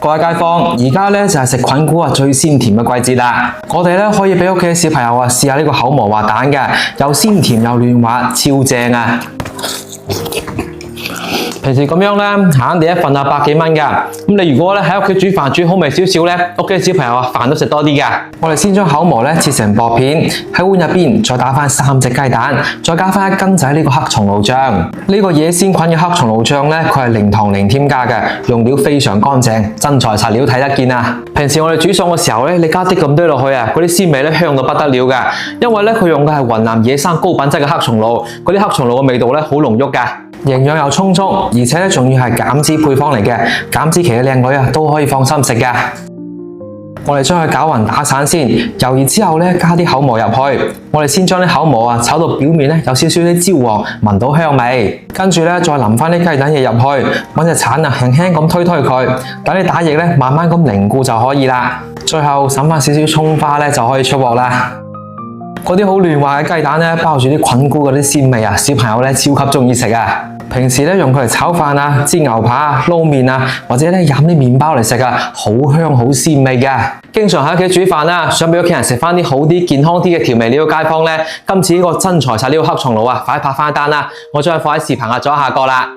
各位街坊，而家咧就係食菌菇最鮮甜嘅季節啦。我哋咧可以俾屋企嘅小朋友試下呢個口磨滑蛋嘅，又鮮甜又嫩滑，超正啊！平時咁樣咧，閒閒地一份100幾蚊㗎。咁你如果咧喺屋企煮飯煮好味少少咧，屋企小朋友飯都食多啲㗎。我哋先將口磨咧切成薄片，喺碗入邊再打翻3隻雞蛋，再加翻1羹仔呢個黑松露醬。呢個野鮮菌嘅黑松露醬咧，佢係零糖零添加嘅，用料非常乾淨，真材實料睇得見啊！平時我哋煮餸嘅時候咧，你加啲咁多落去啊，嗰啲鮮味咧香到不得了㗎。因為咧佢用嘅係雲南野生高品質嘅黑松露，嗰啲黑松露嘅味道咧好濃郁㗎。營養又充足，而且咧仲要係減脂配方嚟嘅，減脂期嘅靚女都可以放心食嘅。我哋將佢攪勻打散先，油熱之後咧加啲口磨入去。我哋先將啲口磨炒到表面咧有少少啲焦黃，聞到香味。跟住咧再淋翻啲雞蛋液入去，揾隻鏟輕輕咁推佢，等啲蛋液咧慢慢咁凝固就可以啦。最後灑翻少少蔥花咧就可以出鑊啦。嗰啲好嫩滑嘅雞蛋咧，包住啲菌菇嗰啲鮮味啊，小朋友咧超級中意食啊！平時咧用佢嚟炒飯啊、煎牛扒啊、撈麵啊，或者咧飲啲麵包嚟食啊，好香好鮮味嘅。經常喺屋企煮飯啊，想俾屋企人食翻啲好啲、健康啲嘅調味料嘅街坊咧，今次呢個真材實料黑松露啊，快啲拍翻單啦！我將佢放喺視頻下咗下個啦。